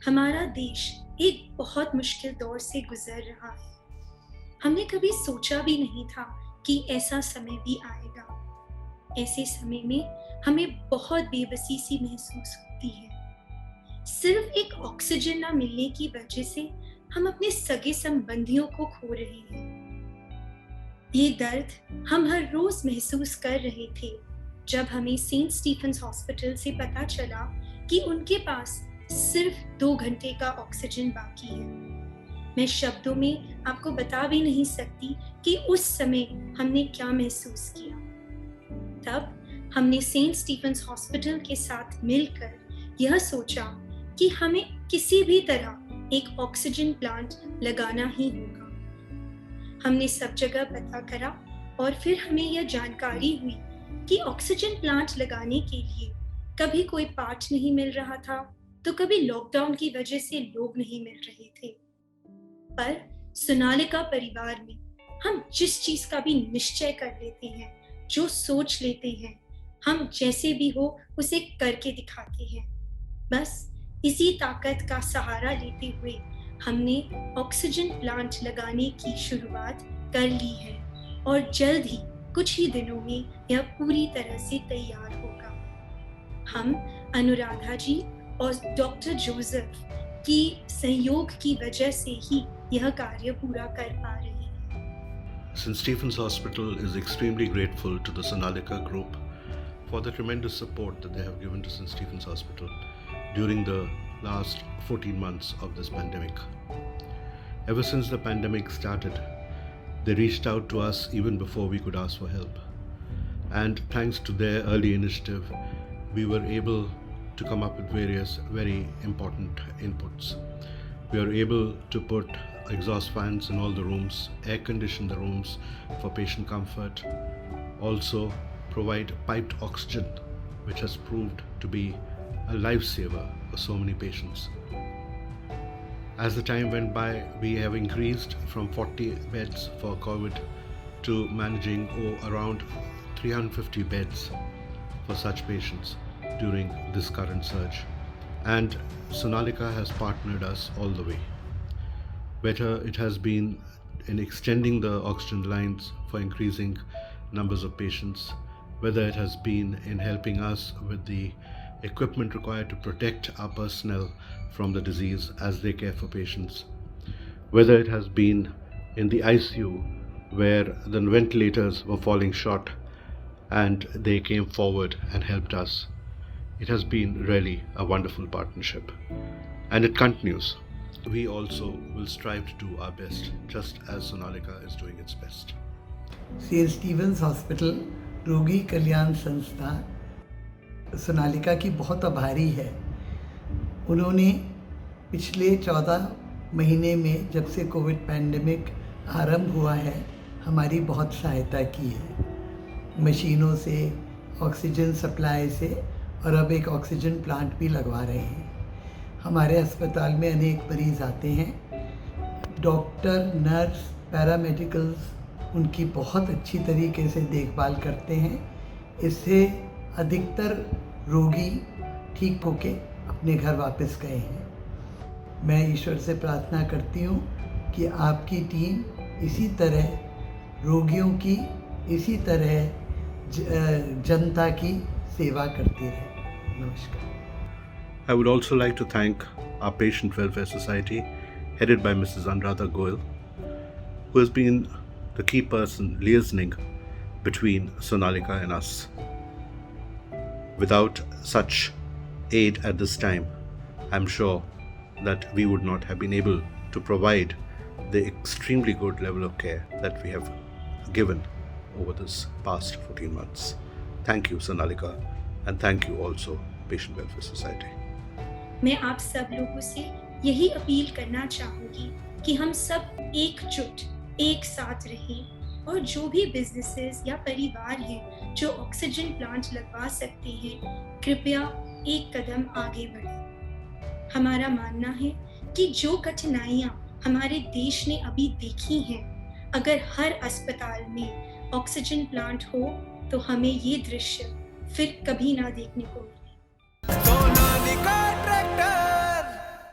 हमारा देश एक बहुत मुश्किल दौर से गुजर रहा है। हमने कभी सोचा भी नहीं था कि ऐसा समय भी आएगा। ऐसे समय में हमें बहुत बेबसी सी महसूस होती है। सिर्फ एक ऑक्सीजन ना मिलने की वजह से हम अपने सगे संबंधियों को खो रहे हैं। ये दर्द हम हर रोज महसूस कर रहे थे जब हमें सेंट स्टीफेंस हॉस्पिटल से पता चला कि उनके पास सिर्फ 2 घंटे का ऑक्सीजन बाकी है। मैं शब्दों में आपको बता भी नहीं सकती कि उस समय हमने क्या महसूस किया। तब हमने सेंट स्टीफेंस हॉस्पिटल के साथ मिलकर यह सोचा कि हमें किसी भी तरह एक ऑक्सीजन प्लांट लगाना ही होगा। हमने सब जगह पता करा और फिर हमें यह जानकारी हुई कि ऑक्सीजन प्लांट लगाने के लिए कभी कोई पार्ट नहीं मिल रहा था, तो कभी लॉकडाउन की वजह से लोग नहीं मिल रहे थे। पर सोनालिका परिवार में हम जिस चीज का भी निश्चय कर लेते हैं, जो सोच लेते हैं, हम जैसे भी हो उसे करके दिखाते हैं। बस इसी ताकत का सहारा लेते हुए हमने ऑक्सीजन प्लांट लगाने की शुरुआत कर ली है और जल्द ही कुछ ही दिनों में यह पूरी तरह से तैयार होगा। हम अनुराधा जी और डॉक्टर जोसेफ की सहयोग की वजह से ही यह कार्य पूरा कर पा रहे हैं। St. Stephen's Hospital is extremely grateful to the Sonalika Group for the tremendous support that they have given to St. Stephen's Hospital during the last 14 months of this pandemic. Ever since the pandemic started, they reached out to us even before we could ask for help. And thanks to their early initiative, we were able to come up with various very important inputs. We are able to put exhaust fans in all the rooms, air condition the rooms for patient comfort, also provide piped oxygen, which has proved to be a lifesaver for so many patients. As the time went by, we have increased from 40 beds for COVID to managing around 350 beds for such patients during this current surge. And Sonalika has partnered us all the way. Whether it has been in extending the oxygen lines for increasing numbers of patients, whether it has been in helping us with the equipment required to protect our personnel from the disease as they care for patients, whether it has been in the ICU where the ventilators were falling short and they came forward and helped us. It has been really a wonderful partnership, and it continues. We also will strive to do our best, just as Sonalika is doing its best. Saint Stephen's Hospital रोगी कल्याण संस्था सोनालिका की बहुत आभारी है। उन्होंने पिछले 14 महीने में जब से कोविड पैंडेमिक आरंभ हुआ है, हमारी बहुत सहायता की है, मशीनों से, ऑक्सीजन सप्लाई से, और अब एक ऑक्सीजन प्लांट भी लगवा रहे हैं। हमारे अस्पताल में अनेक मरीज़ आते हैं। डॉक्टर, नर्स, पैरामेडिकल्स उनकी बहुत अच्छी तरीके से देखभाल करते हैं। इससे अधिकतर रोगी ठीक होके अपने घर वापस गए हैं। मैं ईश्वर से प्रार्थना करती हूँ कि आपकी टीम इसी तरह रोगियों की, इसी तरह जनता की सेवा करती रहे। नमस्कार। I would also like to thank our Patient Welfare Society, headed by Mrs. Anuradha Goyal, who has been the key person liaising between Sonalika and us. Without such aid at this time, I'm sure that we would not have been able to provide the extremely good level of care that we have given over this past 14 months. Thank you, Sonalika, and thank you also, Patient Welfare Society. मैं आप सब लोगों से यही appeal करना चाहूँगी कि हम सब एकजुट, एक साथ रहें और जो भी बिजनेसेस या परिवार हैं जो ऑक्सीजन प्लांट लगवा सकते हैं, कृपया एक कदम आगे बढ़ें। हमारा मानना है कि जो कठिनाइयाँ हमारे देश ने अभी देखी हैं, अगर हर अस्पताल में ऑक्सीजन प्लांट हो तो हमें ये दृश्य फिर कभी ना देखने को मिले।